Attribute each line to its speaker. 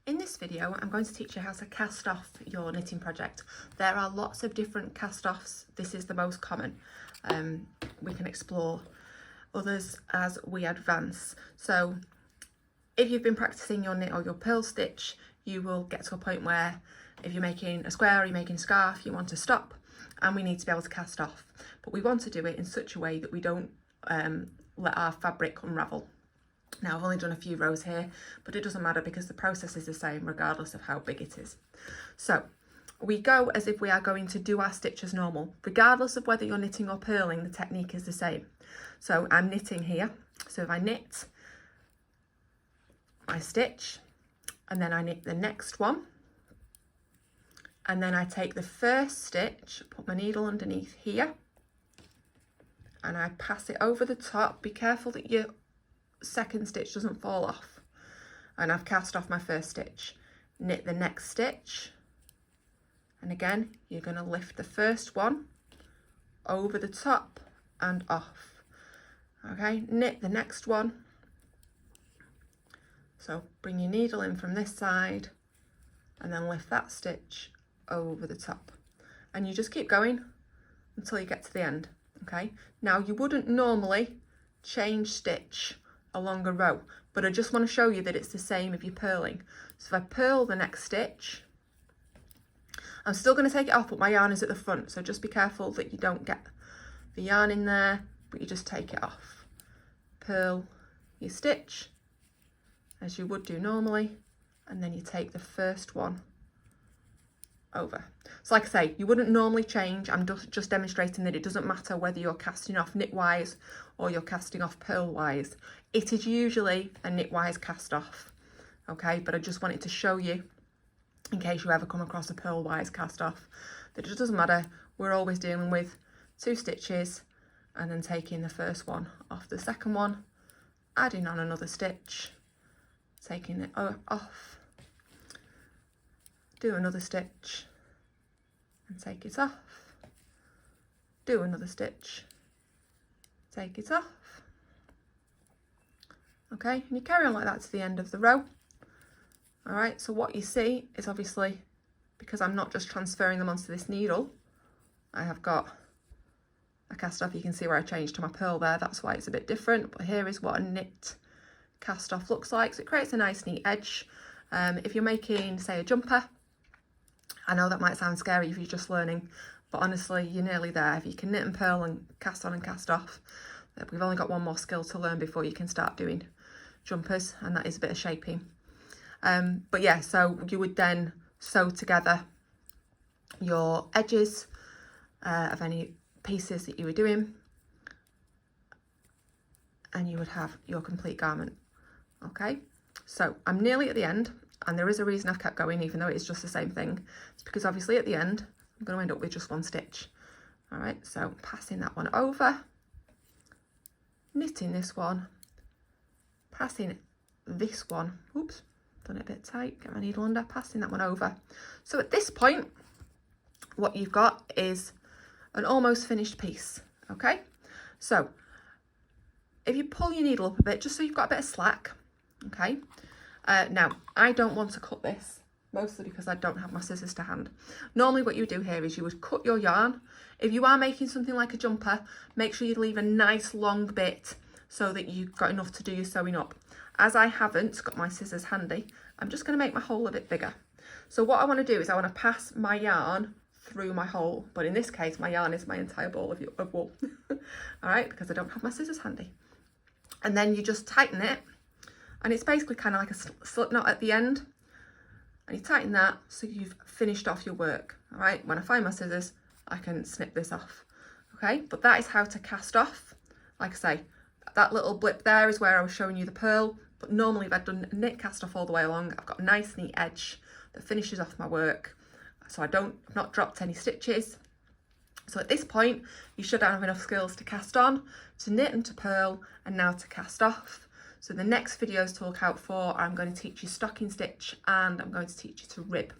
Speaker 1: In this video, I'm going to teach you how to cast off your knitting project. There are lots of different cast offs. This is the most common. We can explore others as we advance. So if you've been practicing your knit or your purl stitch, you will get to a point where if you're making a square or you're making a scarf, you want to stop and we need to be able to cast off. But we want to do it in such a way that we don't let our fabric unravel. Now I've only done a few rows here, but it doesn't matter because the process is the same regardless of how big it is. So we go as if we are going to do our stitch as normal. Regardless of whether you're knitting or purling, the technique is the same. So I'm knitting here. So if I knit, I stitch, and then I knit the next one. And then I take the first stitch, put my needle underneath here, and I pass it over the top. Be careful that your second stitch doesn't fall off. And I've cast off my first stitch. Knit the next stitch, and again you're going to lift the first one over the top and off. Okay, knit the next one. So bring your needle in from this side and then lift that stitch over the top, and you just keep going until you get to the end. Okay, now you wouldn't normally change stitch along a row, but I just want to show you that it's the same if you're purling. So if I purl the next stitch, I'm still going to take it off, but my yarn is at the front, so just be careful that you don't get the yarn in there, but you just take it off. Purl your stitch as you would do normally, and then you take the first one over. So like I say, you wouldn't normally change. I'm just demonstrating that it doesn't matter whether you're casting off knitwise or you're casting off purlwise. It is usually a knitwise cast off, okay? But I just wanted to show you, in case you ever come across a purlwise cast off, that it doesn't matter. We're always dealing with 2 stitches and then taking the first one off the second one, adding on another stitch, taking it off, do another stitch and take it off, do another stitch, take it off. Okay, and you carry on like that to the end of the row. All right, so what you see is obviously, because I'm not just transferring them onto this needle, I have got a cast off. You can see where I changed to my purl there, that's why it's a bit different, but here is what a knit cast off looks like. So it creates a nice neat edge. If you're making, say, a jumper, I know that might sound scary if you're just learning, but honestly, you're nearly there. If you can knit and purl and cast on and cast off, we've only got one more skill to learn before you can start doing jumpers, and that is a bit of shaping. But yeah, so you would then sew together your edges of any pieces that you were doing, and you would have your complete garment. Okay, so I'm nearly at the end, and there is a reason I've kept going even though it's just the same thing. It's because obviously at the end I'm going to end up with just one stitch. All right, so passing that one over, knitting this one, passing this one, oops, done it a bit tight, get my needle under, passing that one over. So at this point what you've got is an almost finished piece. Okay, so if you pull your needle up a bit just so you've got a bit of slack. Okay, now I don't want to cut this, mostly because I don't have my scissors to hand. Normally what you do here is you would cut your yarn. If you are making something like a jumper, make sure you leave a nice long bit so that you've got enough to do your sewing up. As I haven't got my scissors handy, I'm just going to make my hole a bit bigger. So what I want to do is I want to pass my yarn through my hole, but in this case my yarn is my entire ball of wool. All right, because I don't have my scissors handy. And then you just tighten it, and it's basically kind of like a slip knot at the end, and you tighten that so you've finished off your work. All right, when I find my scissors I can snip this off. Okay, but that is how to cast off. Like I say, that little blip there is where I was showing you the purl, but normally if I'd done a knit cast off all the way along, I've got a nice neat edge that finishes off my work, so I've not dropped any stitches. So at this point you should have enough skills to cast on, to knit and to purl, and now to cast off. So the next videos to look out for, I'm going to teach you stocking stitch and I'm going to teach you to rib.